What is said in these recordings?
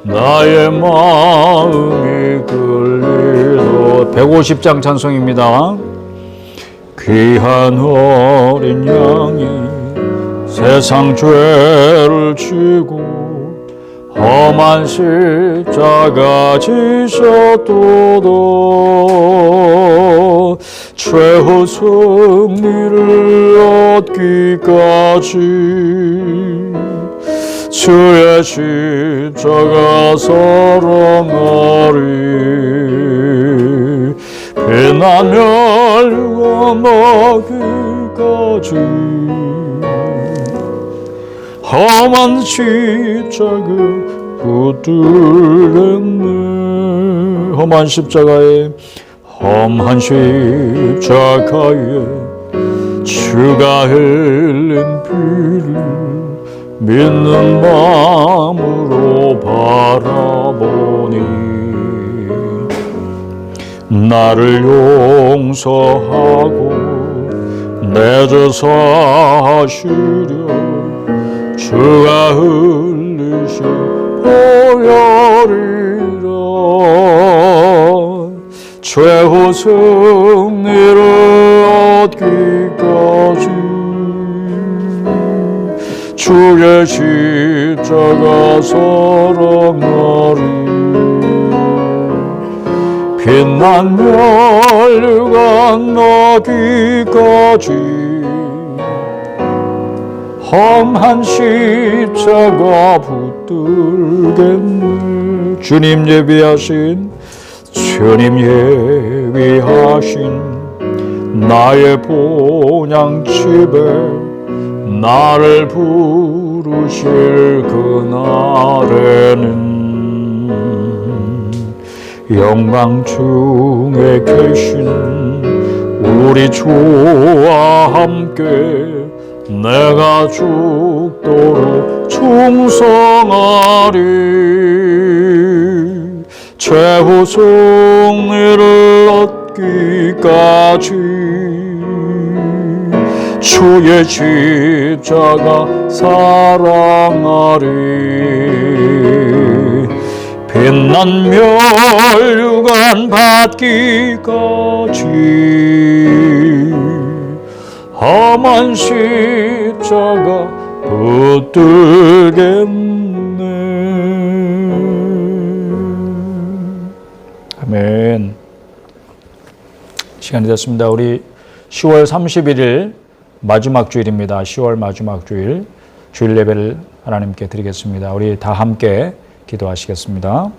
나의 마음이 끌리도 150장 찬송입니다. 귀한 어린 양이 세상 죄를 지고 험한 십자가 지셨도다. 최후 승리를 얻기까지 주의 십자가 사랑하리. 피난 멸류관 나기까지 험한 십자가 붙들겠네. 험한 십자가에 주가 흘린 피를 믿는 마음으로 바라보니 나를 용서하고 내 죄 사하시려 주가 흘리신 보혈이라. 최후 승리를 얻기까지 주의 십자가 사랑하리. 빛난 멸류관 나기까지 험한 십자가 붙들겠네. 주님 예비하신 나의 본향집에 나를 부르실 그날에는 영광 중에 계신 우리 주와 함께 내가 죽도록 충성하리. 최후 승리를 얻기까지 주의 십자가 사랑하리. 빛난 멸류관 받기까지 험한 십자가 붙들겠네. 아멘. 시간이 됐습니다. 우리 10월 31일 마지막 주일입니다. 10월 마지막 주일 주일 예배를 하나님께 드리겠습니다. 우리 다 함께 기도하시겠습니다.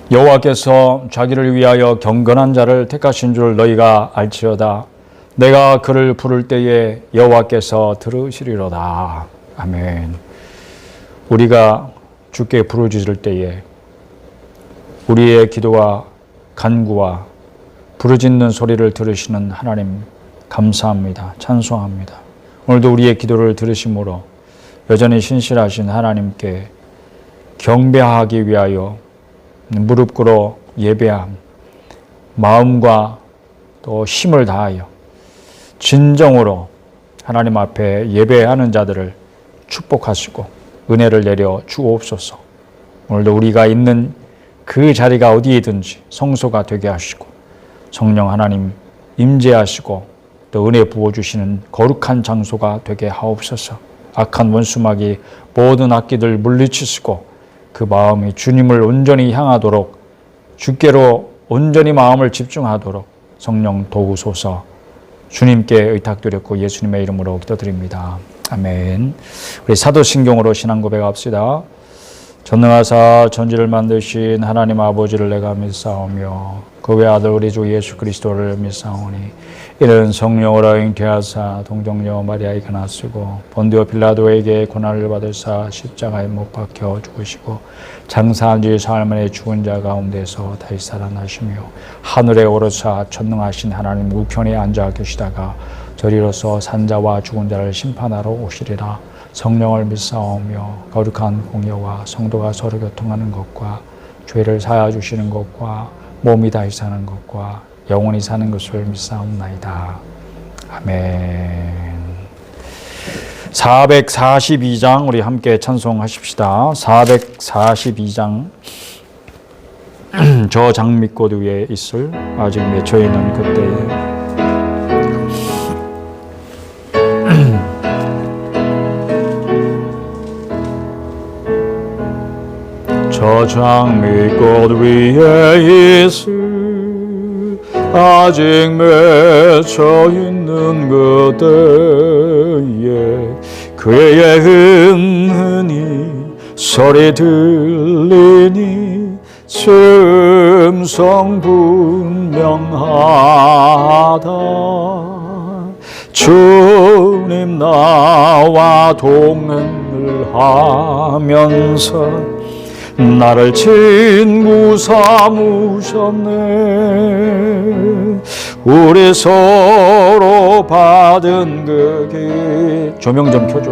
여호와께서 자기를 위하여 경건한 자를 택하신 줄 너희가 알지어다. 내가 그를 부를 때에 여호와께서 들으시리로다. 아멘. 우리가 주께 부르짖을 때에 우리의 기도와 간구와 부르짖는 소리를 들으시는 하나님 감사합니다. 찬송합니다. 오늘도 우리의 기도를 들으심으로 여전히 신실하신 하나님께 경배하기 위하여 무릎 꿇어 예배함, 마음과 또 힘을 다하여 진정으로 하나님 앞에 예배하는 자들을 축복하시고 은혜를 내려 주옵소서. 오늘도 우리가 있는 그 자리가 어디이든지 성소가 되게 하시고 성령 하나님 임재하시고 또 은혜 부어주시는 거룩한 장소가 되게 하옵소서. 악한 원수마귀 모든 악기들 물리치시고 그 마음이 주님을 온전히 향하도록 주께로 온전히 마음을 집중하도록 성령 도우소서. 주님께 의탁드렸고 예수님의 이름으로 기도드립니다. 아멘. 우리 사도신경으로 신앙 고백합시다. 전능하사 천지를 만드신 하나님 아버지를 내가 믿사오며 그 외아들 우리 주 예수 그리스도를 믿사오니 이는 성령으로 잉태하사 동정녀 마리아에게 나시고 본디오 빌라도에게 고난을 받으사 십자가에 못 박혀 죽으시고 장사한 지 사흘 만에 죽은 자 가운데서 다시 살아나시며 하늘에 오르사 전능하신 하나님 우편에 앉아 계시다가 저리로서 산자와 죽은 자를 심판하러 오시리라. 성령을 믿사오며 거룩한 공예와 성도가 서로 교통하는 것과 죄를 사하여 주시는 것과 몸이 다시 사는 것과 영원히 사는 것을 믿사옵나이다. 아멘. 442장 우리 함께 찬송하십시다. 442장 저 장미꽃 위에 있을 아직 맺혀 있는 그때에 저 장미꽃 위에 있을 아직 맺혀 있는 그때에 그의 은은히 소리 들리니 음성 분명하다. 주님 나와 동행을 하면서 나를 친구 삼으셨네. 우리 서로 받은 그 길 조명 좀 켜줘.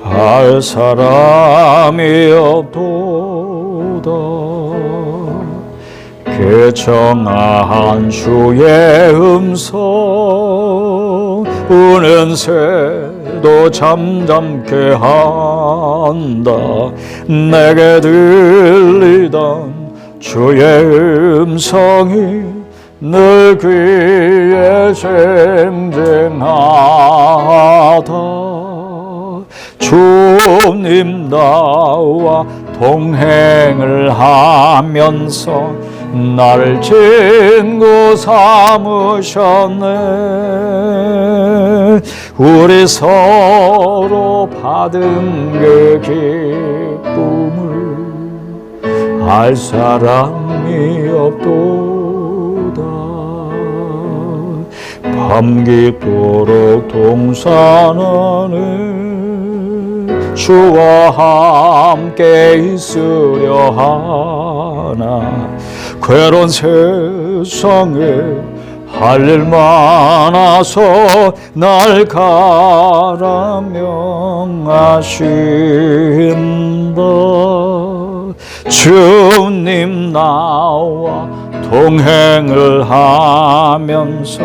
알 사람이 없도다. 그 정한 주의 음성 우는 새도 잠잠케 한다. 내게 들리던 주의 음성이 늘 귀에 쟁쟁하다. 주님 나와 동행을 하면서 나를 친구 삼으셨네. 우리 서로 받은 그 기쁨을 알 사람이 없도다. 밤기도록 동산 안에 주와 함께 있으려 하나. 괴로운 세상에 할 일 많아서 날 가라 명하신다. 주님 나와 동행을 하면서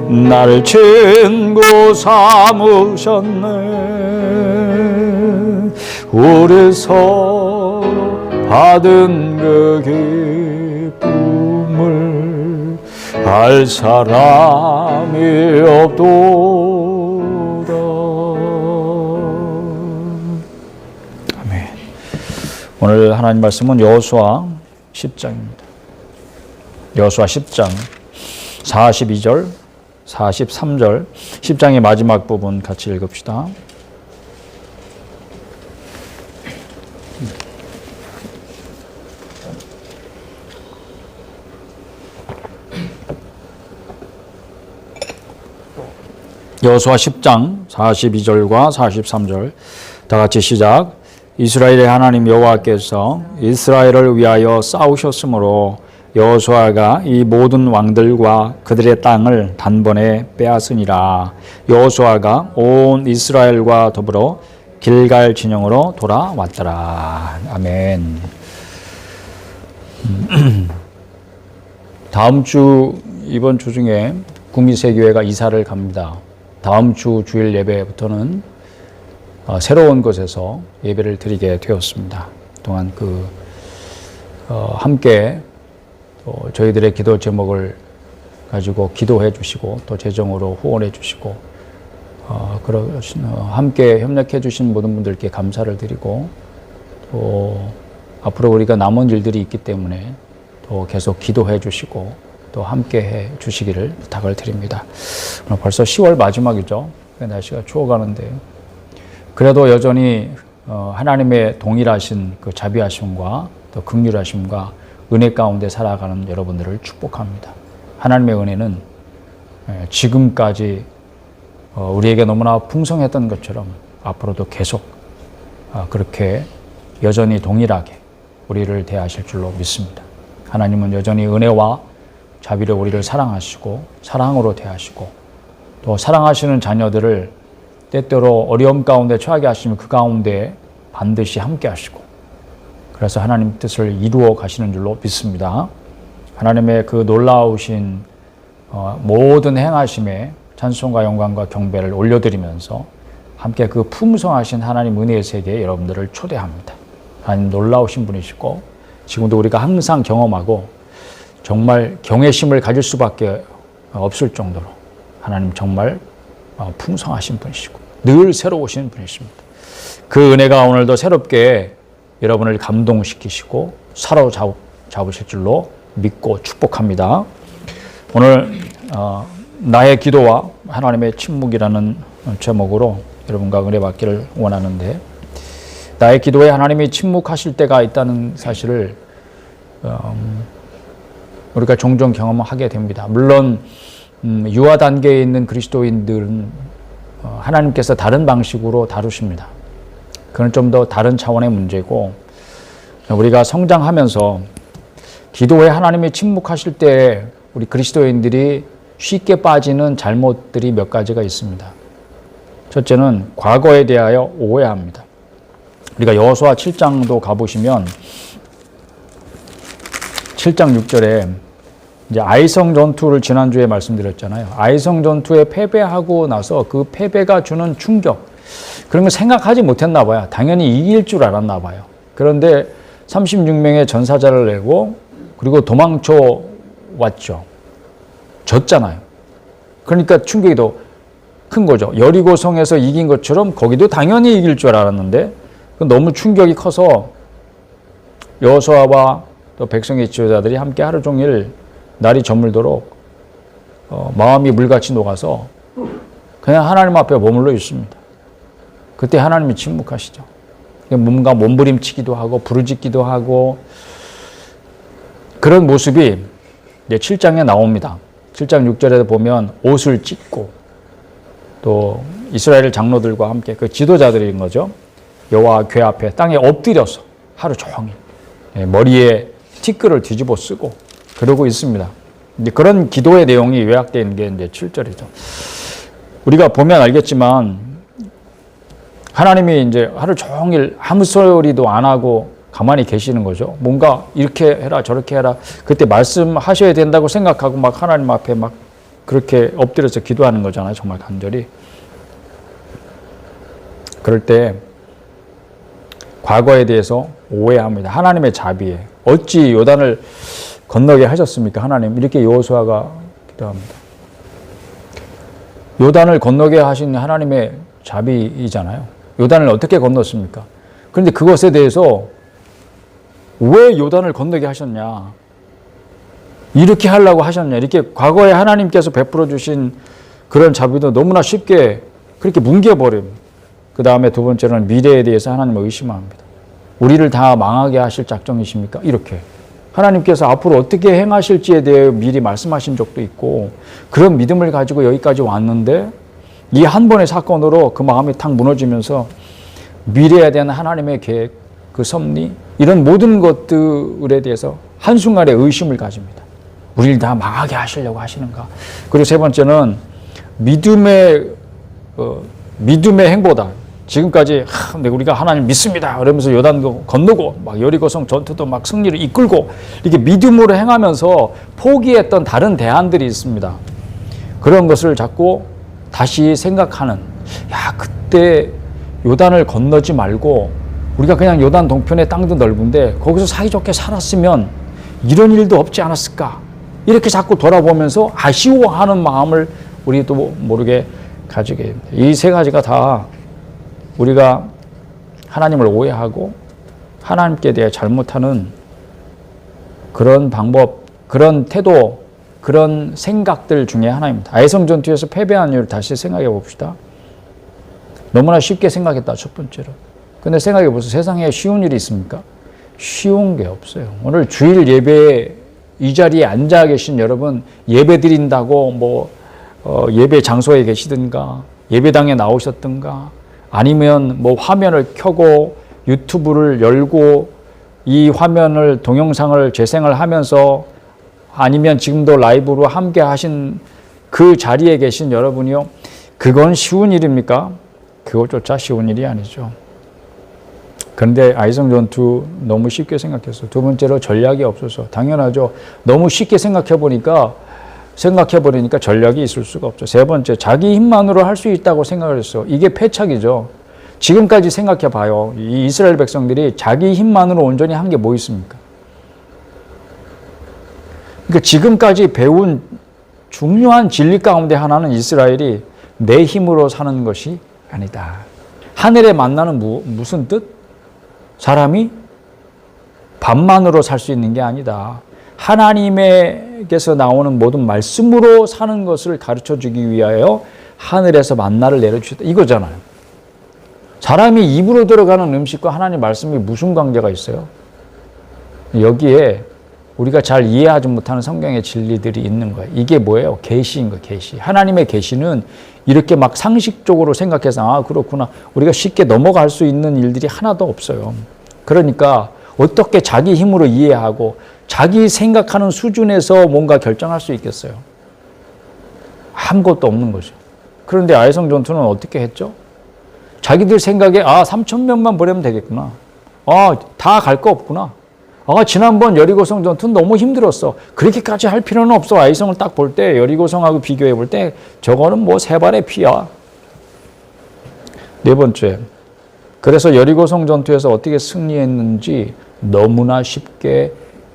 나를 친구 삼으셨네. 우리 서로 받은 그 기쁨을 알 사람이 없도다. 아멘. 오늘 하나님 말씀은 여호수아 10장입니다. 여호수아 10장 42절 43절 10장의 마지막 부분 같이 읽읍시다. 여호수아 10장 42절과 43절 다 같이 시작. 이스라엘의 하나님 여호와께서 이스라엘을 위하여 싸우셨으므로 여호수아가 이 모든 왕들과 그들의 땅을 단번에 빼앗으니라. 여호수아가 온 이스라엘과 더불어 길갈 진영으로 돌아왔더라. 아멘. 다음 주 이번 주 중에 구미새교회가 이사를 갑니다. 다음 주 주일 예배부터는 새로운 곳에서 예배를 드리게 되었습니다. 그동안 함께 저희들의 기도 제목을 가지고 기도해 주시고 또 재정으로 후원해 주시고 함께 협력해 주신 모든 분들께 감사를 드리고 또 앞으로 우리가 남은 일들이 있기 때문에 또 계속 기도해 주시고 또 함께 해 주시기를 부탁을 드립니다. 오늘 벌써 10월 마지막이죠. 날씨가 추워가는데 그래도 여전히 하나님의 동일하신 그 자비하심과 또 긍휼하심과 은혜 가운데 살아가는 여러분들을 축복합니다. 하나님의 은혜는 지금까지 우리에게 너무나 풍성했던 것처럼 앞으로도 계속 그렇게 여전히 동일하게 우리를 대하실 줄로 믿습니다. 하나님은 여전히 은혜와 자비로 우리를 사랑하시고 사랑으로 대하시고 또 사랑하시는 자녀들을 때때로 어려움 가운데 처하게 하시면 그 가운데 반드시 함께 하시고 그래서 하나님 뜻을 이루어 가시는 줄로 믿습니다. 하나님의 그 놀라우신 모든 행하심에 찬송과 영광과 경배를 올려드리면서 함께 그 풍성하신 하나님 은혜의 세계에 여러분들을 초대합니다. 하나님 놀라우신 분이시고 지금도 우리가 항상 경험하고 정말 경외심을 가질 수밖에 없을 정도로 하나님 정말 풍성하신 분이시고 늘 새로우신 분이십니다. 그 은혜가 오늘도 새롭게 여러분을 감동시키시고 사로잡으실 줄로 믿고 축복합니다. 오늘 나의 기도와 하나님의 침묵이라는 제목으로 여러분과 은혜 받기를 원하는데, 나의 기도에 하나님이 침묵하실 때가 있다는 사실을 우리가 종종 경험하게 됩니다. 물론 유아 단계에 있는 그리스도인들은 하나님께서 다른 방식으로 다루십니다. 그건 좀 더 다른 차원의 문제고, 우리가 성장하면서 기도에 하나님이 침묵하실 때 우리 그리스도인들이 쉽게 빠지는 잘못들이 몇 가지가 있습니다. 첫째는 과거에 대하여 오해합니다. 우리가 여호수아 7장도 가보시면 7장 6절에 이제 아이성 전투를 지난주에 말씀드렸잖아요. 아이성 전투에 패배하고 나서 그 패배가 주는 충격, 그런 걸 생각하지 못했나 봐요. 당연히 이길 줄 알았나 봐요. 그런데 36명의 전사자를 내고 그리고 도망쳐 왔죠. 졌잖아요. 그러니까 충격이 더 큰 거죠. 여리고성에서 이긴 것처럼 거기도 당연히 이길 줄 알았는데 너무 충격이 커서 여호수아와 또 백성의 지도자들이 함께 하루 종일 날이 저물도록 마음이 물같이 녹아서 그냥 하나님 앞에 머물러 있습니다. 그때 하나님이 침묵하시죠. 뭔가 몸부림치기도 하고 부르짖기도 하고 그런 모습이 이제 7장에 나옵니다. 7장 6절에 보면 옷을 찢고 또 이스라엘 장로들과 함께 그 지도자들인 거죠. 여호와 궤 앞에 땅에 엎드려서 하루 종일 머리에 티끌을 뒤집어 쓰고 그러고 있습니다. 이제 그런 기도의 내용이 요약되어 있는 게 이제 7절이죠. 우리가 보면 알겠지만 하나님이 이제 하루 종일 아무 소리도 안 하고 가만히 계시는 거죠. 뭔가 이렇게 해라 저렇게 해라 그때 말씀하셔야 된다고 생각하고 막 하나님 앞에 막 그렇게 엎드려서 기도하는 거잖아요. 정말 간절히. 그럴 때 과거에 대해서 오해합니다. 하나님의 자비에 어찌 요단을 건너게 하셨습니까? 하나님 이렇게 여호수아가 기도합니다. 요단을 건너게 하신 하나님의 자비이잖아요. 요단을 어떻게 건넜습니까? 그런데 그것에 대해서 왜 요단을 건너게 하셨냐? 이렇게 하려고 하셨냐? 이렇게 과거에 하나님께서 베풀어 주신 그런 자비도 너무나 쉽게 그렇게 뭉개버립니다. 그 다음에 두 번째는 미래에 대해서 하나님을 의심합니다. 우리를 다 망하게 하실 작정이십니까? 이렇게. 하나님께서 앞으로 어떻게 행하실지에 대해 미리 말씀하신 적도 있고 그런 믿음을 가지고 여기까지 왔는데 이 한 번의 사건으로 그 마음이 탁 무너지면서 미래에 대한 하나님의 계획, 그 섭리 이런 모든 것들에 대해서 한순간에 의심을 가집니다. 우리를 다 망하게 하시려고 하시는가? 그리고 세 번째는 믿음의 행보다 지금까지 우리가 하나님 믿습니다. 그러면서 요단도 건너고 막 여리고성 전투도 막 승리를 이끌고 이렇게 믿음으로 행하면서 포기했던 다른 대안들이 있습니다. 그런 것을 자꾸 다시 생각하는, 그때 요단을 건너지 말고 우리가 그냥 요단 동편의 땅도 넓은데 거기서 사이좋게 살았으면 이런 일도 없지 않았을까? 이렇게 자꾸 돌아보면서 아쉬워하는 마음을 우리도 모르게 가지게 됩니다. 이 세 가지가 다 우리가 하나님을 오해하고 하나님께 대해 잘못하는 그런 방법, 그런 태도, 그런 생각들 중에 하나입니다. 아이성 전투에서 패배한 이유를 다시 생각해 봅시다. 너무나 쉽게 생각했다, 첫 번째로. 근데 생각해 보세요. 세상에 쉬운 일이 있습니까? 쉬운 게 없어요. 오늘 주일 예배 이 자리에 앉아 계신 여러분, 예배 드린다고 예배 장소에 계시든가 예배당에 나오셨든가 아니면 화면을 켜고 유튜브를 열고 이 화면을 동영상을 재생을 하면서 아니면 지금도 라이브로 함께 하신 그 자리에 계신 여러분이요, 그건 쉬운 일입니까? 그것조차 쉬운 일이 아니죠. 그런데 아이성 전투 너무 쉽게 생각했어. 두 번째로 전략이 없어서. 당연하죠. 너무 쉽게 생각해버리니까 전략이 있을 수가 없죠. 세 번째, 자기 힘만으로 할 수 있다고 생각을 했어. 이게 패착이죠. 지금까지 생각해 봐요. 이 이스라엘 백성들이 자기 힘만으로 온전히 한 게 뭐 있습니까? 그러니까 지금까지 배운 중요한 진리 가운데 하나는 이스라엘이 내 힘으로 사는 것이 아니다. 하늘의 만나는 무슨 뜻? 사람이 밥만으로 살 수 있는 게 아니다. 하나님에게서 나오는 모든 말씀으로 사는 것을 가르쳐주기 위하여 하늘에서 만나를 내려주셨다. 이거잖아요. 사람이 입으로 들어가는 음식과 하나님 말씀이 무슨 관계가 있어요? 여기에 우리가 잘 이해하지 못하는 성경의 진리들이 있는 거예요. 이게 뭐예요? 계시인 거예요. 계시. 하나님의 계시는 이렇게 막 상식적으로 생각해서 아 그렇구나. 우리가 쉽게 넘어갈 수 있는 일들이 하나도 없어요. 그러니까 어떻게 자기 힘으로 이해하고 자기 생각하는 수준에서 뭔가 결정할 수 있겠어요? 아무것도 없는 거죠. 그런데 아이성 전투는 어떻게 했죠? 자기들 생각에 3,000명만 보내면 되겠구나. 다 갈 거 없구나. 지난번 여리고성 전투는 너무 힘들었어. 그렇게까지 할 필요는 없어. 아이성을 딱 볼 때 여리고성하고 비교해 볼 때 저거는 뭐 세 발의 피야. 네 번째, 그래서 여리고성 전투에서 어떻게 승리했는지 너무나 쉽게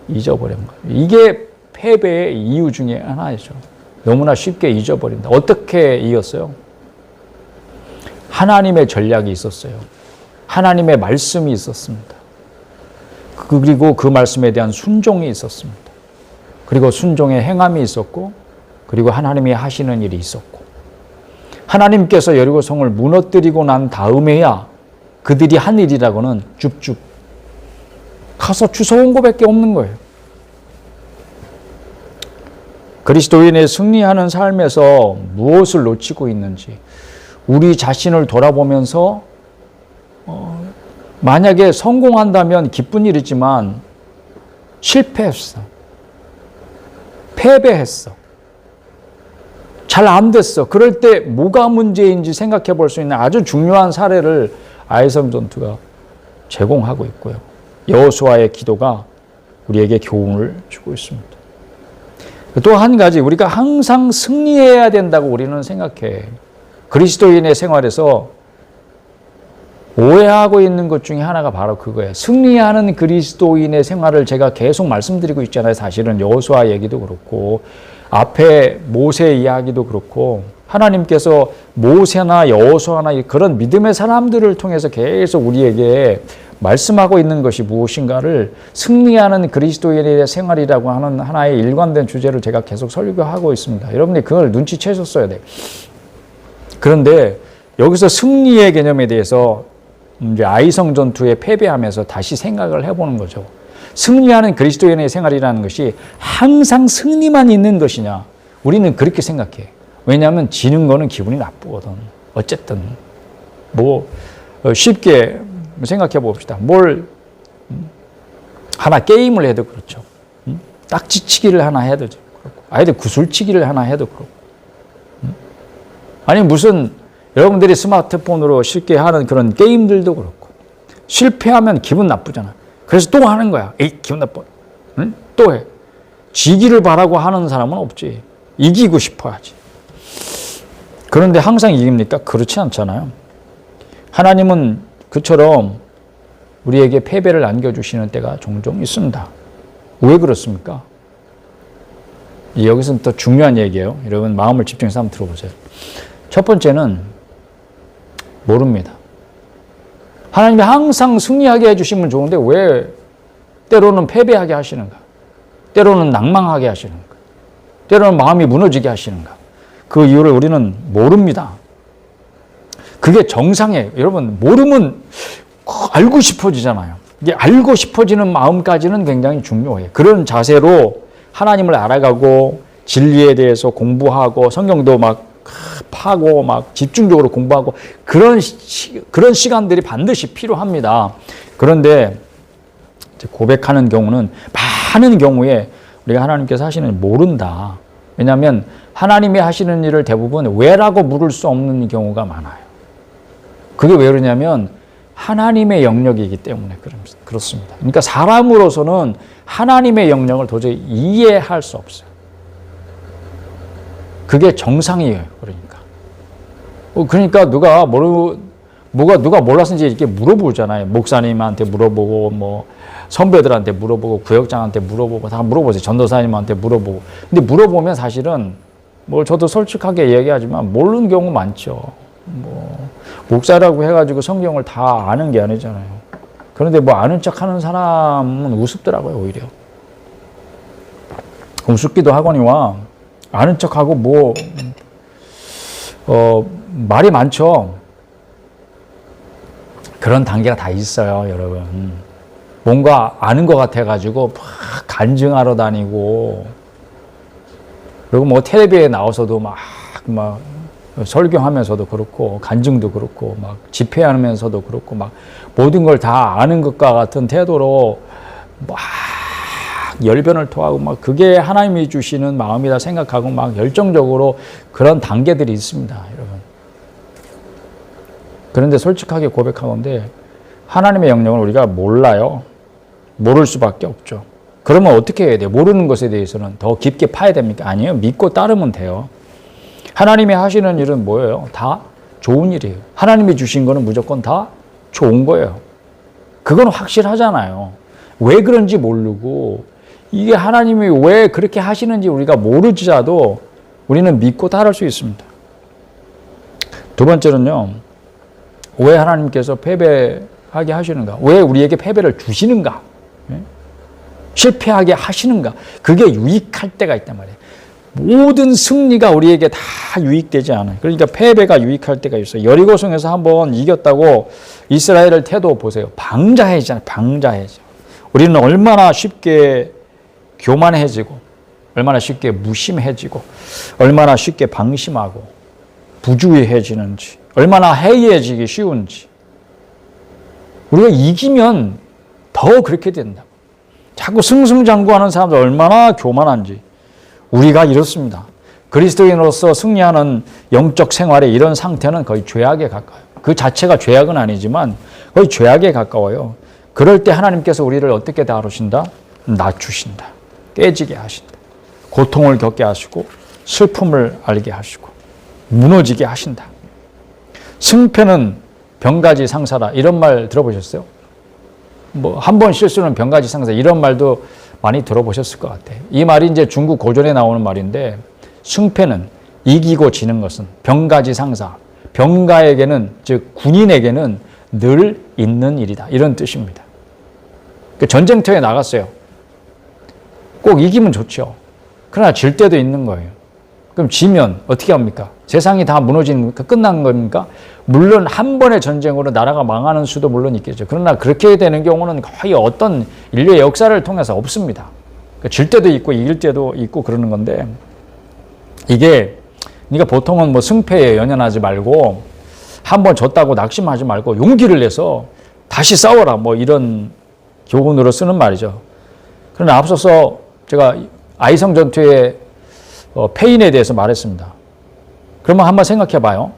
잊어버린 거예요. 이게 패배의 이유 중에 하나이죠. 너무나 쉽게 잊어버린다. 어떻게 이겼어요? 하나님의 전략이 있었어요. 하나님의 말씀이 있었습니다. 그리고 그 말씀에 대한 순종이 있었습니다. 그리고 순종의 행함이 있었고, 그리고 하나님이 하시는 일이 있었고, 하나님께서 여리고성을 무너뜨리고 난 다음에야 그들이 한 일이라고는 줍줍 가서 주워온 것밖에 없는 거예요. 그리스도인의 승리하는 삶에서 무엇을 놓치고 있는지 우리 자신을 돌아보면서 만약에 성공한다면 기쁜 일이지만 실패했어. 패배했어. 잘 안 됐어. 그럴 때 뭐가 문제인지 생각해 볼 수 있는 아주 중요한 사례를 아이성 전투가 제공하고 있고요. 여호수아의 기도가 우리에게 교훈을 주고 있습니다. 또 한 가지 우리가 항상 승리해야 된다고 우리는 생각해. 그리스도인의 생활에서 오해하고 있는 것 중에 하나가 바로 그거예요. 승리하는 그리스도인의 생활을 제가 계속 말씀드리고 있잖아요. 사실은 여호수아 얘기도 그렇고 앞에 모세 이야기도 그렇고 하나님께서 모세나 여호수아나 그런 믿음의 사람들을 통해서 계속 우리에게 말씀하고 있는 것이 무엇인가를 승리하는 그리스도인의 생활이라고 하는 하나의 일관된 주제를 제가 계속 설교하고 있습니다. 여러분들이 그걸 눈치채셨어야 돼요. 그런데 여기서 승리의 개념에 대해서 이제 아이성 전투에 패배하면서 다시 생각을 해보는 거죠. 승리하는 그리스도인의 생활이라는 것이 항상 승리만 있는 것이냐? 우리는 그렇게 생각해. 왜냐하면 지는 거는 기분이 나쁘거든. 어쨌든 뭐 쉽게 생각해 봅시다. 하나 게임을 해도 그렇죠. 딱지치기를 하나 해도 그렇고 아이들 구슬치기를 하나 해도 그렇고 아니 무슨 여러분들이 스마트폰으로 쉽게 하는 그런 게임들도 그렇고 실패하면 기분 나쁘잖아. 그래서 또 하는 거야. 에이 기분 나빠. 응? 또 해. 지기를 바라고 하는 사람은 없지. 이기고 싶어야지. 그런데 항상 이깁니까? 그렇지 않잖아요. 하나님은 그처럼 우리에게 패배를 안겨주시는 때가 종종 있습니다. 왜 그렇습니까? 여기서는 또 중요한 얘기예요. 여러분 마음을 집중해서 한번 들어보세요. 첫 번째는 모릅니다. 하나님이 항상 승리하게 해주시면 좋은데 왜 때로는 패배하게 하시는가? 때로는 낭망하게 하시는가? 때로는 마음이 무너지게 하시는가? 그 이유를 우리는 모릅니다. 그게 정상이에요. 여러분 모르면 알고 싶어지잖아요. 이게 알고 싶어지는 마음까지는 굉장히 중요해요. 그런 자세로 하나님을 알아가고 진리에 대해서 공부하고 성경도 막 파고 막 집중적으로 공부하고 그런 시간들이 반드시 필요합니다. 그런데 고백하는 경우는 많은 경우에 우리가 하나님께서 하시는 일 모른다. 왜냐하면 하나님이 하시는 일을 대부분 왜라고 물을 수 없는 경우가 많아요. 그게 왜 그러냐면 하나님의 영역이기 때문에 그렇습니다. 그러니까 사람으로서는 하나님의 영역을 도저히 이해할 수 없어요. 그게 정상이에요. 그러니까 누가 몰랐는지 이렇게 물어보잖아요. 목사님한테 물어보고 뭐 선배들한테 물어보고 구역장한테 물어보고 다 물어보세요. 전도사님한테 물어보고. 근데 물어보면 사실은 뭐 저도 솔직하게 얘기하지만 모르는 경우 많죠. 뭐 목사라고 해가지고 성경을 다 아는 게 아니잖아요. 그런데 뭐 아는 척하는 사람은 우습더라고요. 오히려 우습기도 하거니와 아는 척하고 뭐 말이 많죠. 그런 단계가 다 있어요, 여러분. 뭔가 아는 것 같아가지고 막 간증하러 다니고, 그리고 뭐 텔레비에 나와서도 막 설교하면서도 그렇고, 간증도 그렇고, 막 집회하면서도 그렇고, 막 모든 걸 다 아는 것과 같은 태도로 막 열변을 토하고, 막 그게 하나님이 주시는 마음이다 생각하고, 막 열정적으로 그런 단계들이 있습니다, 여러분. 그런데 솔직하게 고백하건대 하나님의 영역을 우리가 몰라요. 모를 수밖에 없죠. 그러면 어떻게 해야 돼요? 모르는 것에 대해서는 더 깊게 파야 됩니까? 아니에요. 믿고 따르면 돼요. 하나님이 하시는 일은 뭐예요? 다 좋은 일이에요. 하나님이 주신 거는 무조건 다 좋은 거예요. 그건 확실하잖아요. 왜 그런지 모르고 이게 하나님이 왜 그렇게 하시는지 우리가 모르지라도 우리는 믿고 따를 수 있습니다. 두 번째는요. 왜 하나님께서 패배하게 하시는가? 왜 우리에게 패배를 주시는가? 실패하게 하시는가? 그게 유익할 때가 있단 말이에요. 모든 승리가 우리에게 다 유익되지 않아요. 그러니까 패배가 유익할 때가 있어요. 여리고성에서 한번 이겼다고 이스라엘의 태도 보세요. 방자해지잖아요. 방자해져. 우리는 얼마나 쉽게 교만해지고, 얼마나 쉽게 무심해지고, 얼마나 쉽게 방심하고 부주의해지는지, 얼마나 해이해지기 쉬운지. 우리가 이기면 더 그렇게 된다. 자꾸 승승장구하는 사람들 얼마나 교만한지. 우리가 이렇습니다. 그리스도인으로서 승리하는 영적 생활의 이런 상태는 거의 죄악에 가까워요. 그 자체가 죄악은 아니지만 거의 죄악에 가까워요. 그럴 때 하나님께서 우리를 어떻게 다루신다? 낮추신다. 깨지게 하신다. 고통을 겪게 하시고 슬픔을 알게 하시고 무너지게 하신다. 승패는 병가지 상사다. 이런 말 들어보셨어요? 뭐 한 번 실수는 병가지 상사. 이런 말도 많이 들어보셨을 것 같아요. 이 말이 이제 중국 고전에 나오는 말인데, 승패는 이기고 지는 것은 병가지 상사. 병가에게는, 즉 군인에게는 늘 있는 일이다. 이런 뜻입니다. 그 전쟁터에 나갔어요. 꼭 이기면 좋죠. 그러나 질 때도 있는 거예요. 그럼 지면 어떻게 합니까? 세상이 다 무너지는 겁니까? 끝난 겁니까? 물론 한 번의 전쟁으로 나라가 망하는 수도 물론 있겠죠. 그러나 그렇게 되는 경우는 거의 어떤 인류의 역사를 통해서 없습니다. 질 때도 있고 이길 때도 있고 그러는 건데, 이게 그러니까 보통은 뭐 승패에 연연하지 말고 한 번 졌다고 낙심하지 말고 용기를 내서 다시 싸워라, 뭐 이런 교훈으로 쓰는 말이죠. 그러나 앞서서 제가 아이성 전투의 패인에 대해서 말했습니다. 그러면 한번 생각해 봐요.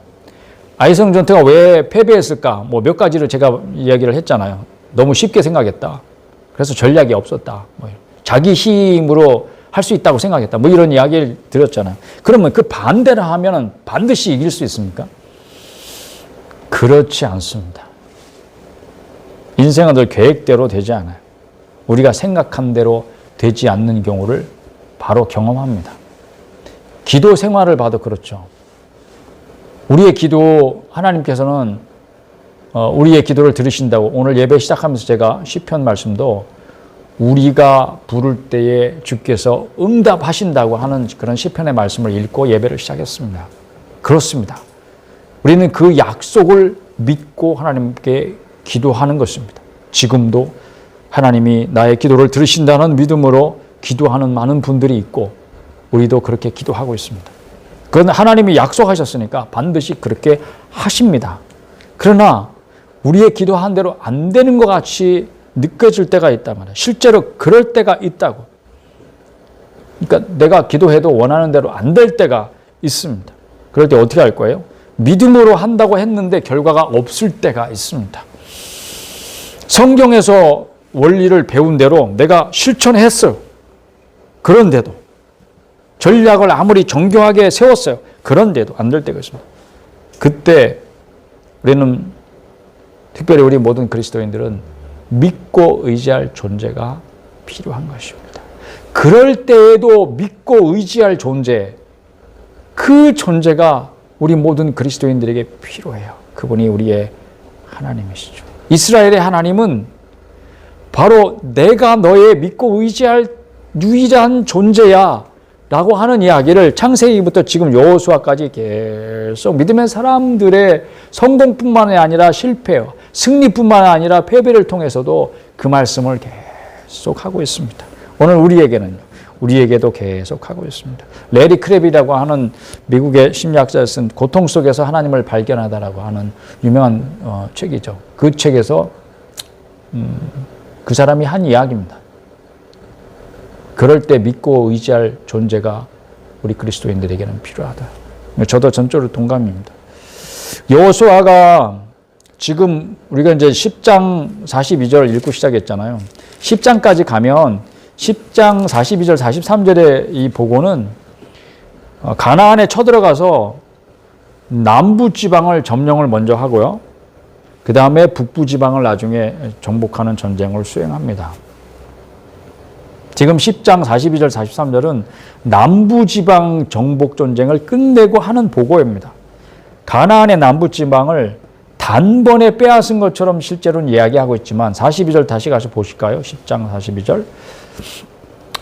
아이성 전투가 왜 패배했을까? 뭐 몇 가지를 제가 이야기를 했잖아요. 너무 쉽게 생각했다. 그래서 전략이 없었다. 뭐 자기 힘으로 할 수 있다고 생각했다. 뭐 이런 이야기를 드렸잖아요. 그러면 그 반대를 하면은 반드시 이길 수 있습니까? 그렇지 않습니다. 인생은 늘 계획대로 되지 않아요. 우리가 생각한 대로 되지 않는 경우를 바로 경험합니다. 기도 생활을 봐도 그렇죠. 우리의 기도, 하나님께서는 우리의 기도를 들으신다고 오늘 예배 시작하면서 제가 시편 말씀도 우리가 부를 때에 주께서 응답하신다고 하는 그런 시편의 말씀을 읽고 예배를 시작했습니다. 그렇습니다. 우리는 그 약속을 믿고 하나님께 기도하는 것입니다. 지금도 하나님이 나의 기도를 들으신다는 믿음으로 기도하는 많은 분들이 있고 우리도 그렇게 기도하고 있습니다. 그건 하나님이 약속하셨으니까 반드시 그렇게 하십니다. 그러나 우리의 기도한 대로 안 되는 것 같이 느껴질 때가 있단 말이에요. 실제로 그럴 때가 있다고. 그러니까 내가 기도해도 원하는 대로 안 될 때가 있습니다. 그럴 때 어떻게 할 거예요? 믿음으로 한다고 했는데 결과가 없을 때가 있습니다. 성경에서 원리를 배운 대로 내가 실천했어요. 그런데도 전략을 아무리 정교하게 세웠어요. 그런데도 안 될 때가 있습니다. 그때 우리는 특별히 우리 모든 그리스도인들은 믿고 의지할 존재가 필요한 것입니다. 그럴 때에도 믿고 의지할 존재, 그 존재가 우리 모든 그리스도인들에게 필요해요. 그분이 우리의 하나님이시죠. 이스라엘의 하나님은 바로 내가 너의 믿고 의지할 유일한 존재야 라고 하는 이야기를 창세기부터 지금 여호수아까지 계속 믿음의 사람들의 성공뿐만 아니라 실패와 승리뿐만 아니라 패배를 통해서도 그 말씀을 계속 하고 있습니다. 오늘 우리에게도 계속 하고 있습니다. 레리 크랩이라고 하는 미국의 심리학자가 쓴 고통 속에서 하나님을 발견하다라고 하는 유명한 책이죠. 그 책에서 그 사람이 한 이야기입니다. 그럴 때 믿고 의지할 존재가 우리 그리스도인들에게는 필요하다. 저도 전적으로 동감입니다. 여호수아가 지금 우리가 이제 10장 42절 읽고 시작했잖아요. 10장까지 가면 10장 42절 43절의 이 보고는 가나안에 쳐들어가서 남부 지방을 점령을 먼저 하고요. 그 다음에 북부 지방을 나중에 정복하는 전쟁을 수행합니다. 지금 10장 42절 43절은 남부지방 정복전쟁을 끝내고 하는 보고입니다. 가나안의 남부지방을 단번에 빼앗은 것처럼 실제로는 이야기하고 있지만 42절 다시 가서 보실까요? 10장 42절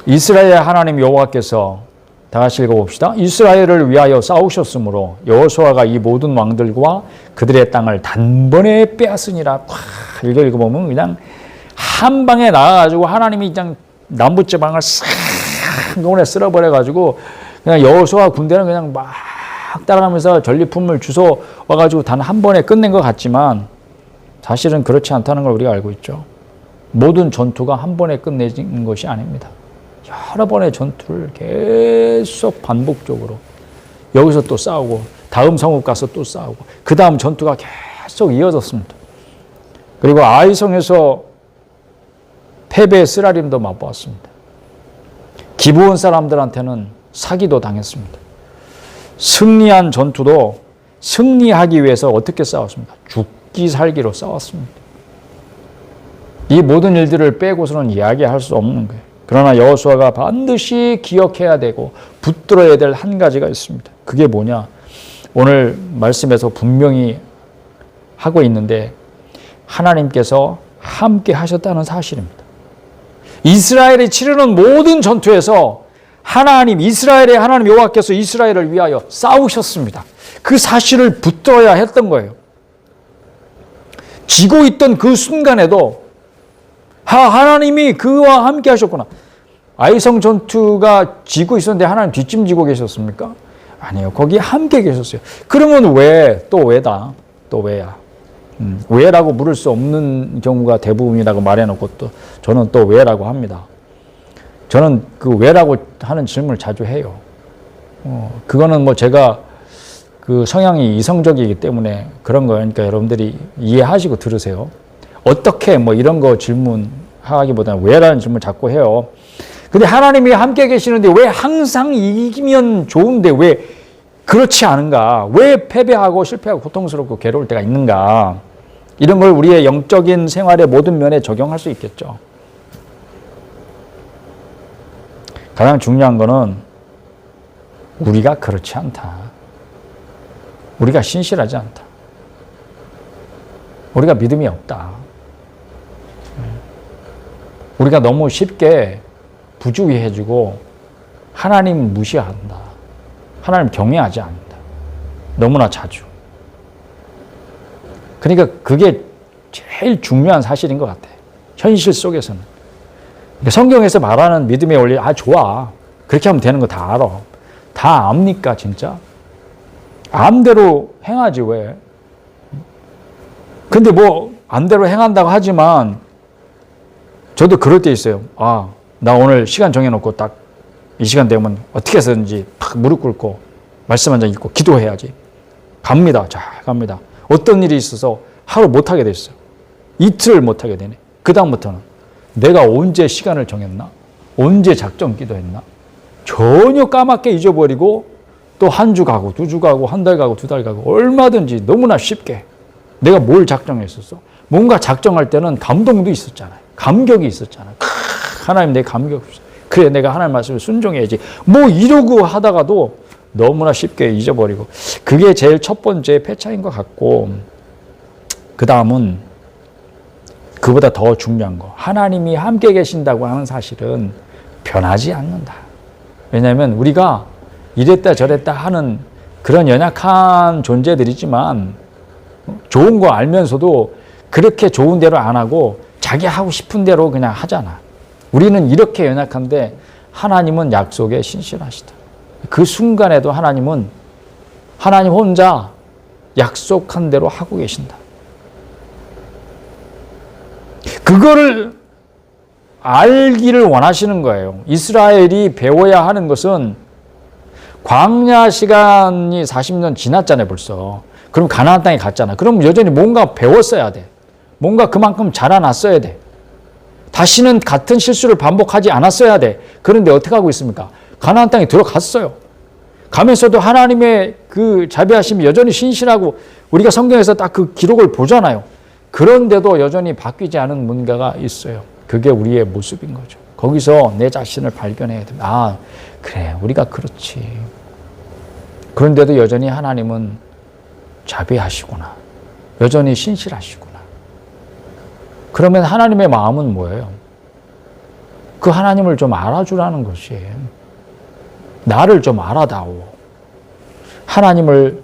이스라엘의 하나님 여호와께서 다 같이 읽어봅시다. 이스라엘을 위하여 싸우셨으므로 여호수아가 이 모든 왕들과 그들의 땅을 단번에 빼앗으니라. 읽어보면 그냥 한 방에 나가가지고 하나님이 그냥 남부지방을 싹 노래 쓸어버려가지고 그냥 여호수아 군대는 그냥 막 따라가면서 전리품을 주워 와가지고 단 한 번에 끝낸 것 같지만 사실은 그렇지 않다는 걸 우리가 알고 있죠. 모든 전투가 한 번에 끝내진 것이 아닙니다. 여러 번의 전투를 계속 반복적으로 여기서 또 싸우고 다음 성읍 가서 또 싸우고 그 다음 전투가 계속 이어졌습니다. 그리고 아이성에서 패배의 쓰라림도 맛보았습니다. 기브온 사람들한테는 사기도 당했습니다. 승리한 전투도 승리하기 위해서 어떻게 싸웠습니까? 죽기 살기로 싸웠습니다. 이 모든 일들을 빼고서는 이야기할 수 없는 거예요. 그러나 여호수아가 반드시 기억해야 되고 붙들어야 될 한 가지가 있습니다. 그게 뭐냐? 오늘 말씀에서 분명히 하고 있는데 하나님께서 함께 하셨다는 사실입니다. 이스라엘이 치르는 모든 전투에서 이스라엘의 하나님 여호와께서 이스라엘을 위하여 싸우셨습니다. 그 사실을 붙들어야 했던 거예요. 지고 있던 그 순간에도 하나님이 그와 함께 하셨구나. 아이성 전투가 지고 있었는데 하나님 뒷짐지고 계셨습니까? 아니요. 거기 함께 계셨어요. 그러면 또 왜야? 왜라고 물을 수 없는 경우가 대부분이라고 말해놓고 또 저는 또 왜라고 합니다. 저는 그 왜라고 하는 질문을 자주 해요. 그거는 뭐 제가 그 성향이 이성적이기 때문에 그런 거예요. 그러니까 여러분들이 이해하시고 들으세요. 어떻게 뭐 이런 거 질문하기보다는 왜라는 질문 자꾸 해요. 근데 하나님이 함께 계시는데 왜 항상 이기면 좋은데 왜 그렇지 않은가? 왜 패배하고 실패하고 고통스럽고 괴로울 때가 있는가? 이런 걸 우리의 영적인 생활의 모든 면에 적용할 수 있겠죠. 가장 중요한 거는 우리가 그렇지 않다. 우리가 신실하지 않다. 우리가 믿음이 없다. 우리가 너무 쉽게 부주의해지고 하나님 무시한다. 하나님 경외하지 않는다. 너무나 자주. 그러니까 그게 제일 중요한 사실인 것 같아요. 현실 속에서는. 그러니까 성경에서 말하는 믿음의 원리, 좋아. 그렇게 하면 되는 거 다 알아. 다 압니까, 진짜? 암대로 행하지, 왜? 근데 뭐, 암대로 행한다고 하지만, 저도 그럴 때 있어요. 나 오늘 시간 정해놓고 딱 이 시간 되면 어떻게 해서든지 탁 무릎 꿇고 말씀 한 장 읽고 기도해야지. 갑니다. 어떤 일이 있어서 하루 못하게 됐어요. 이틀 못하게 되네. 그 다음부터는 내가 언제 시간을 정했나? 언제 작전 기도했나? 전혀 까맣게 잊어버리고 또 한 주 가고 두 주 가고 한 달 가고 두 달 가고 얼마든지 너무나 쉽게 내가 뭘 작정했었어? 뭔가 작정할 때는 감동도 있었잖아요. 감격이 있었잖아요. 하나님 내 감격 없어. 그래 내가 하나님 말씀을 순종해야지. 뭐 이러고 하다가도 너무나 쉽게 잊어버리고 그게 제일 첫 번째 패착인 것 같고 그 다음은 그보다 더 중요한 거 하나님이 함께 계신다고 하는 사실은 변하지 않는다. 왜냐하면 우리가 이랬다 저랬다 하는 그런 연약한 존재들이지만 좋은 거 알면서도 그렇게 좋은 대로 안 하고 자기 하고 싶은 대로 그냥 하잖아. 우리는 이렇게 연약한데 하나님은 약속에 신실하시다. 그 순간에도 하나님 혼자 약속한 대로 하고 계신다. 그거를 알기를 원하시는 거예요. 이스라엘이 배워야 하는 것은 광야 시간이 40년 지났잖아요, 벌써. 그럼 가나안 땅에 갔잖아. 그럼 여전히 뭔가 배웠어야 돼. 뭔가 그만큼 자라났어야 돼. 다시는 같은 실수를 반복하지 않았어야 돼. 그런데 어떻게 하고 있습니까? 가나안 땅에 들어갔어요. 가면서도 하나님의 그 자비하심이 여전히 신실하고 우리가 성경에서 딱 그 기록을 보잖아요. 그런데도 여전히 바뀌지 않은 뭔가가 있어요. 그게 우리의 모습인 거죠. 거기서 내 자신을 발견해야 됩니다. 아, 그래, 우리가 그렇지. 그런데도 여전히 하나님은 자비하시구나. 여전히 신실하시구나. 그러면 하나님의 마음은 뭐예요? 그 하나님을 좀 알아주라는 것이 나를 좀 알아다오. 하나님을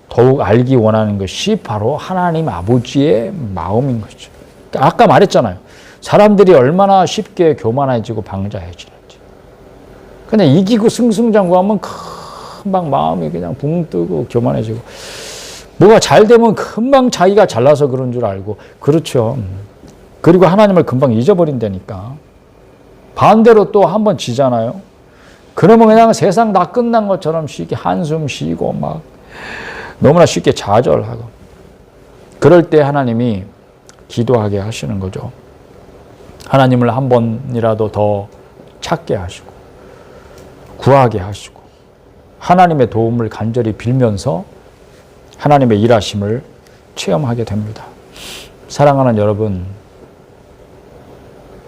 더욱 알기 원하는 것이 바로 하나님 아버지의 마음인 거죠. 아까 말했잖아요. 사람들이 얼마나 쉽게 교만해지고 방자해지는지. 그냥 이기고 승승장구하면 금방 마음이 그냥 붕 뜨고 교만해지고 뭐가 잘 되면 금방 자기가 잘나서 그런 줄 알고 그렇죠. 그리고 하나님을 금방 잊어버린다니까. 반대로 또 한 번 지잖아요. 그러면 그냥 세상 다 끝난 것처럼 쉽게 한숨 쉬고 막 너무나 쉽게 좌절하고 그럴 때 하나님이 기도하게 하시는 거죠. 하나님을 한 번이라도 더 찾게 하시고 구하게 하시고 하나님의 도움을 간절히 빌면서 하나님의 일하심을 체험하게 됩니다. 사랑하는 여러분,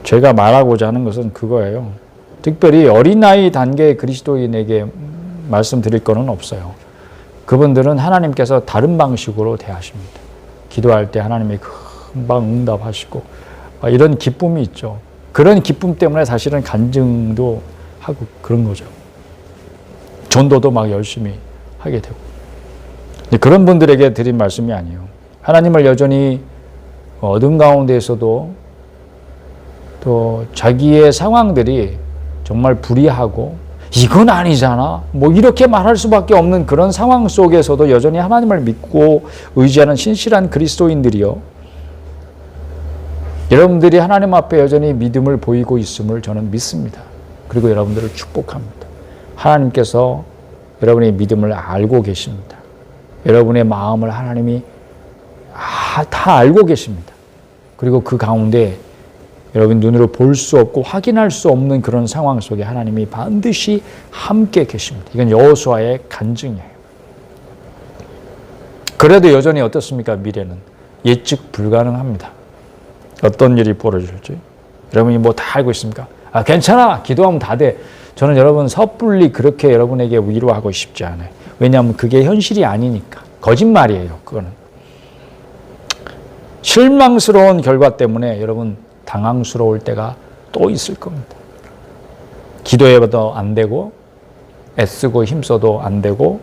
제가 말하고자 하는 것은 그거예요. 특별히 어린아이 단계의 그리스도인에게 말씀드릴 거는 없어요. 그분들은 하나님께서 다른 방식으로 대하십니다. 기도할 때 하나님이 금방 응답하시고 이런 기쁨이 있죠. 그런 기쁨 때문에 사실은 간증도 하고 그런 거죠. 전도도 막 열심히 하게 되고. 그런 분들에게 드린 말씀이 아니에요. 하나님을 여전히 어둠 가운데에서도 또 자기의 상황들이 정말 불의하고 이건 아니잖아. 뭐 이렇게 말할 수밖에 없는 그런 상황 속에서도 여전히 하나님을 믿고 의지하는 신실한 그리스도인들이요. 여러분들이 하나님 앞에 여전히 믿음을 보이고 있음을 저는 믿습니다. 그리고 여러분들을 축복합니다. 하나님께서 여러분의 믿음을 알고 계십니다. 여러분의 마음을 하나님이 다 알고 계십니다. 그리고 그 가운데 여러분 눈으로 볼 수 없고 확인할 수 없는 그런 상황 속에 하나님이 반드시 함께 계십니다. 이건 여호수아의 간증이에요. 그래도 여전히 어떻습니까? 미래는 예측 불가능합니다. 어떤 일이 벌어질지. 여러분이 뭐 다 알고 있습니까? 아, 괜찮아. 기도하면 다 돼. 저는 여러분 섣불리 그렇게 여러분에게 위로하고 싶지 않아요. 왜냐하면 그게 현실이 아니니까. 거짓말이에요. 그거는. 실망스러운 결과 때문에 여러분 당황스러울 때가 또 있을 겁니다. 기도해도 안 되고 애쓰고 힘써도 안 되고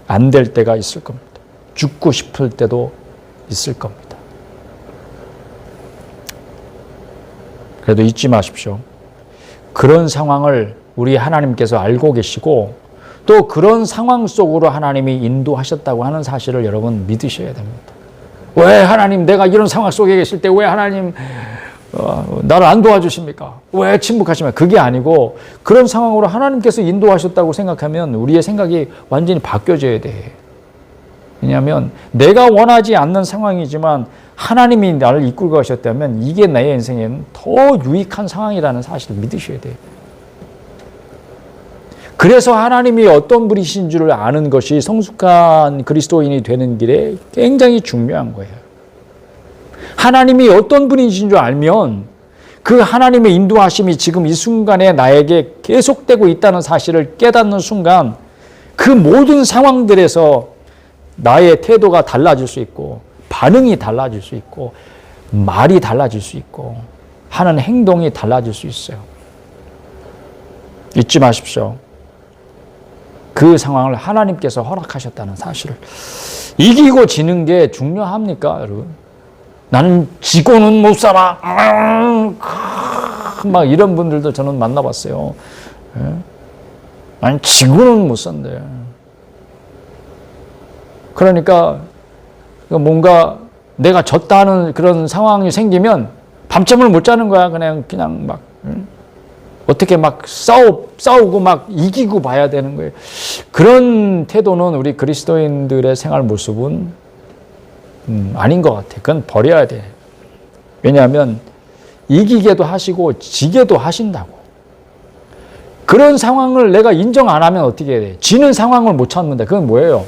안 될 때가 있을 겁니다. 죽고 싶을 때도 있을 겁니다. 그래도 잊지 마십시오. 그런 상황을 우리 하나님께서 알고 계시고 또 그런 상황 속으로 하나님이 인도하셨다고 하는 사실을 여러분 믿으셔야 됩니다. 왜 하나님 내가 이런 상황 속에 계실 때 왜 하나님 나를 안 도와주십니까? 왜 침묵하십니까? 그게 아니고 그런 상황으로 하나님께서 인도하셨다고 생각하면 우리의 생각이 완전히 바뀌어져야 돼. 왜냐하면 내가 원하지 않는 상황이지만 하나님이 나를 이끌고 가셨다면 이게 내 인생에는 더 유익한 상황이라는 사실을 믿으셔야 돼요. 그래서 하나님이 어떤 분이신 줄을 아는 것이 성숙한 그리스도인이 되는 길에 굉장히 중요한 거예요. 하나님이 어떤 분이신 줄 알면 그 하나님의 인도하심이 지금 이 순간에 나에게 계속되고 있다는 사실을 깨닫는 순간 그 모든 상황들에서 나의 태도가 달라질 수 있고 반응이 달라질 수 있고 말이 달라질 수 있고 하는 행동이 달라질 수 있어요. 잊지 마십시오. 그 상황을 하나님께서 허락하셨다는 사실을. 이기고 지는 게 중요합니까, 여러분? 나는 지고는 못 살아. 막 이런 분들도 저는 만나봤어요. 나는 지고는 못 산대. 그러니까 뭔가 내가 졌다는 그런 상황이 생기면 밤잠을 못 자는 거야. 그냥 막 어떻게 막 싸우고 막 이기고 봐야 되는 거예요. 그런 태도는 우리 그리스도인들의 생활 모습은 아닌 것 같아. 그건 버려야 돼. 왜냐하면 이기게도 하시고 지게도 하신다고. 그런 상황을 내가 인정 안 하면 어떻게 해야 돼? 지는 상황을 못 참는다. 그건 뭐예요?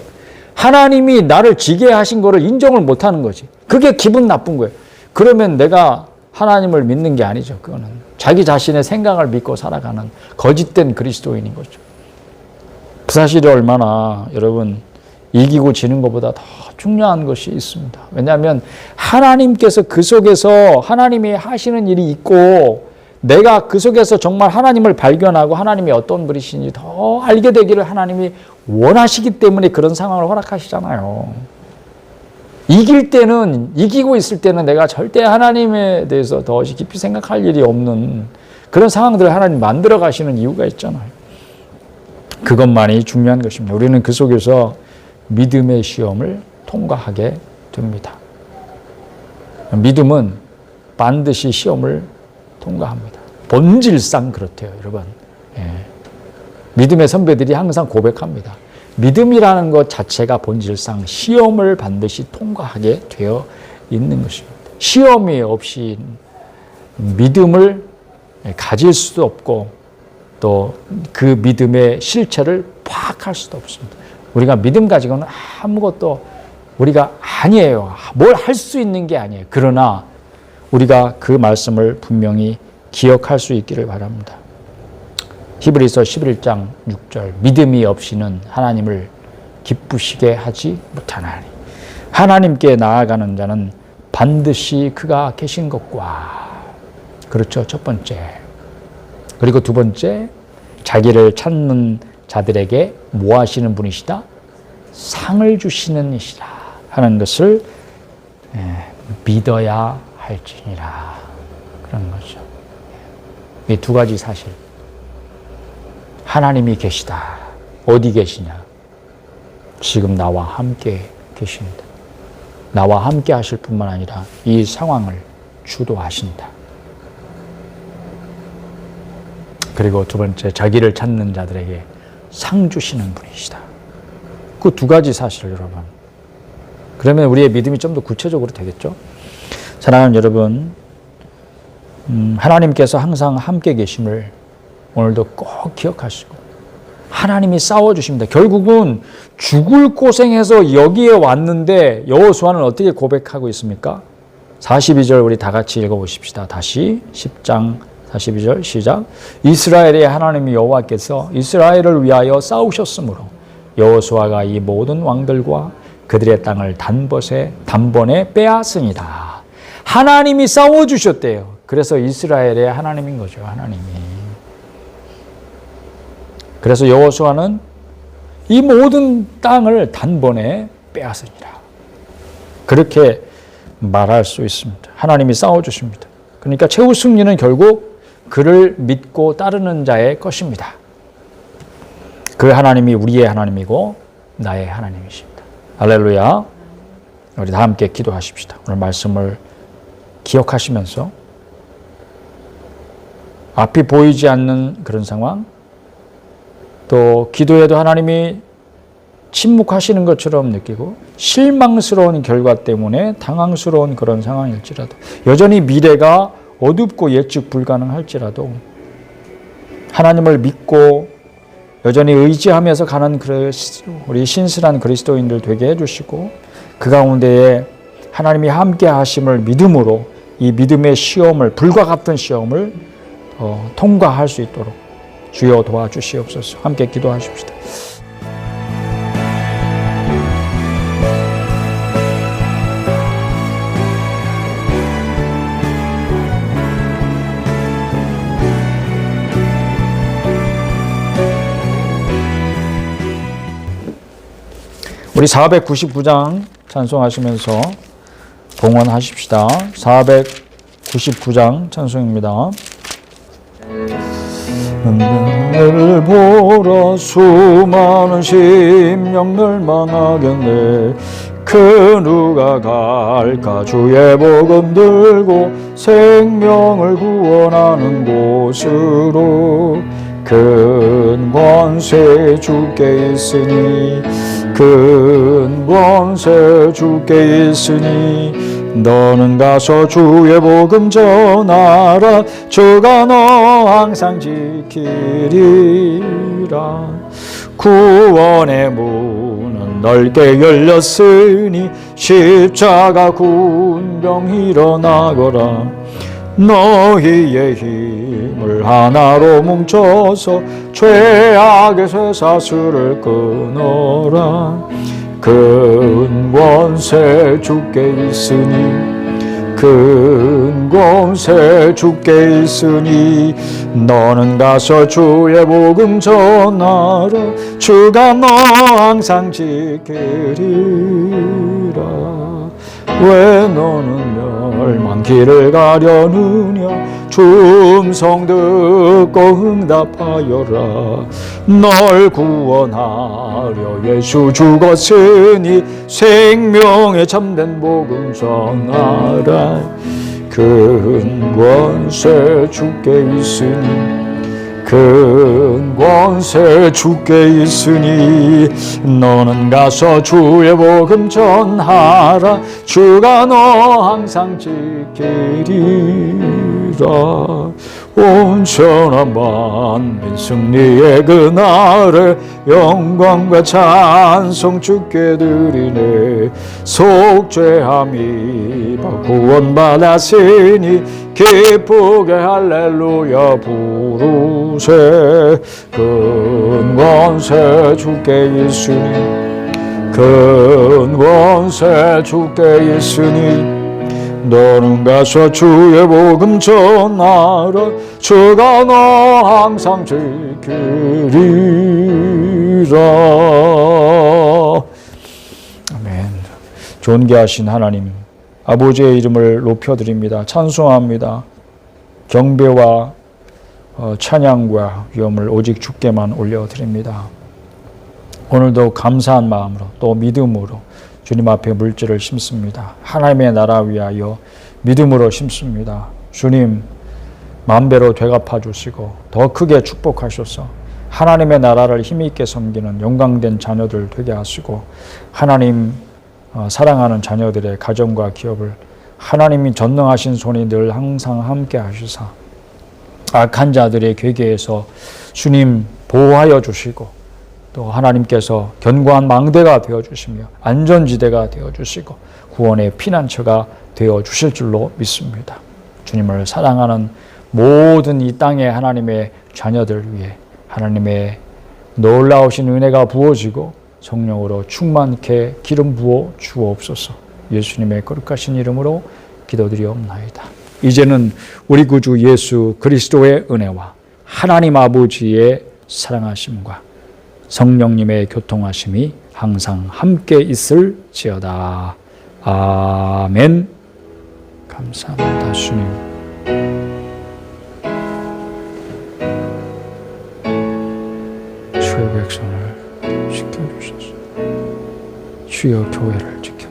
하나님이 나를 지게 하신 거를 인정을 못 하는 거지. 그게 기분 나쁜 거예요. 그러면 내가 하나님을 믿는 게 아니죠. 그거는 자기 자신의 생각을 믿고 살아가는 거짓된 그리스도인인 거죠. 그 사실이 얼마나 여러분 이기고 지는 것보다 더 중요한 것이 있습니다. 왜냐하면 하나님께서 그 속에서 하나님이 하시는 일이 있고 내가 그 속에서 정말 하나님을 발견하고 하나님이 어떤 분이신지 더 알게 되기를 하나님이 원하시기 때문에 그런 상황을 허락하시잖아요. 이기고 있을 때는 내가 절대 하나님에 대해서 더 깊이 생각할 일이 없는 그런 상황들을 하나님 만들어 가시는 이유가 있잖아요. 그것만이 중요한 것입니다. 우리는 그 속에서 믿음의 시험을 통과하게 됩니다. 믿음은 반드시 시험을 통과합니다. 본질상 그렇대요, 여러분. 예. 믿음의 선배들이 항상 고백합니다. 믿음이라는 것 자체가 본질상 시험을 반드시 통과하게 되어 있는 것입니다. 시험이 없이 믿음을 가질 수도 없고 또 그 믿음의 실체를 파악할 수도 없습니다. 우리가 믿음 가지고는 아무것도 우리가 아니에요. 뭘 할 수 있는 게 아니에요. 그러나 우리가 그 말씀을 분명히 기억할 수 있기를 바랍니다. 히브리서 11장 6절 믿음이 없이는 하나님을 기쁘시게 하지 못하나니 하나님께 나아가는 자는 반드시 그가 계신 것과 그렇죠. 첫 번째. 그리고 두 번째 자기를 찾는 자들에게 뭐 하시는 분이시다? 상을 주시는 이시라 하는 것을 믿어야 할지니라 그런 거죠. 이 두 가지 사실. 하나님이 계시다. 어디 계시냐? 지금 나와 함께 계십니다. 나와 함께 하실 뿐만 아니라 이 상황을 주도하신다. 그리고 두 번째, 자기를 찾는 자들에게 상 주시는 분이시다. 그 두 가지 사실을 여러분. 그러면 우리의 믿음이 좀 더 구체적으로 되겠죠? 사랑하는 여러분, 하나님께서 항상 함께 계심을 오늘도 꼭 기억하시고 하나님이 싸워주십니다. 결국은 죽을 고생해서 여기에 왔는데 여호수아는 어떻게 고백하고 있습니까? 42절 우리 다 같이 읽어보십시다. 다시 10장 42절 시작. 이스라엘의 하나님 여호와께서 이스라엘을 위하여 싸우셨으므로 여호수아가 이 모든 왕들과 그들의 땅을 단번에 빼앗으니라. 하나님이 싸워주셨대요. 그래서 이스라엘의 하나님인 거죠. 하나님이. 그래서 여호수아는 이 모든 땅을 단번에 빼앗으니라. 그렇게 말할 수 있습니다. 하나님이 싸워주십니다. 그러니까 최후 승리는 결국 그를 믿고 따르는 자의 것입니다. 그 하나님이 우리의 하나님이고 나의 하나님이십니다. 할렐루야. 우리 다 함께 기도하십시다. 오늘 말씀을 기억하시면서 앞이 보이지 않는 그런 상황, 또 기도해도 하나님이 침묵하시는 것처럼 느끼고 실망스러운 결과 때문에 당황스러운 그런 상황일지라도 여전히 미래가 어둡고 예측 불가능할지라도 하나님을 믿고 여전히 의지하면서 가는 우리 신실한 그리스도인들 되게 해주시고 그 가운데에 하나님이 함께 하심을 믿음으로 이 믿음의 시험을 불과 같은 시험을 통과할 수 있도록 주여 도와주시옵소서. 함께 기도하십시다. 우리 499장 찬송하시면서 봉헌하십시다. 499장 찬송입니다. 늘 보라 수많은 심령들 망하겠네. 그 누가 갈까 주의 복음 들고 생명을 구원하는 곳으로. 큰 권세 주께 있으니 큰 권세 주께 있으니 너는 가서 주의 복음 전하라. 주가 너 항상 지키리라. 구원의 문은 넓게 열렸으니 십자가 군병 일어나거라. 너희의 힘을 하나로 뭉쳐서 죄악의 쇠사슬을 끊어라. 큰 권세 주께 있으니 큰 권세 주께 있으니 너는 가서 주의 복음 전하라. 주가 너 항상 지키리라. 왜 너는 멸망길을 가려느냐. 음성 듣고 응답하여라. 널 구원하려 예수 죽었으니 생명의 참된 복음 전하라. 큰 권세 주께 있으니 큰 권세 주께 있으니 너는 가서 주의 복음 전하라. 주가 너 항상 지키리라. 온전한 만민 승리의 그날에 영광과 찬송 주께 드리네. 속죄함이 구원받았으니 기쁘게 할렐루야 부르세. 큰 권세 주께 있으니 큰 권세 주께 있으니 너는 가서 주의 복음 전하라. 주가 너 항상 지키리라. 아멘. 존귀하신 하나님 아버지의 이름을 높여드립니다. 찬송합니다. 경배와 찬양과 위엄을 오직 주께만 올려드립니다. 오늘도 감사한 마음으로 또 믿음으로 주님 앞에 물질을 심습니다. 하나님의 나라 위하여 믿음으로 심습니다. 주님 만배로 되갚아 주시고 더 크게 축복하셔서 하나님의 나라를 힘있게 섬기는 영광된 자녀들 되게 하시고 하나님 사랑하는 자녀들의 가정과 기업을 하나님이 전능하신 손이 늘 항상 함께 하시사 악한 자들의 괴계에서 주님 보호하여 주시고 또 하나님께서 견고한 망대가 되어주시며 안전지대가 되어주시고 구원의 피난처가 되어주실 줄로 믿습니다. 주님을 사랑하는 모든 이 땅의 하나님의 자녀들 위해 하나님의 놀라우신 은혜가 부어지고 성령으로 충만케 기름 부어 주옵소서. 예수님의 거룩하신 이름으로 기도드리옵나이다. 이제는 우리 구주 예수 그리스도의 은혜와 하나님 아버지의 사랑하심과 성령님의 교통하심이 항상 함께 있을지어다. 아멘. 감사합니다. 주님. 주의 백성을 지켜주셔서 주여 교회를 지켜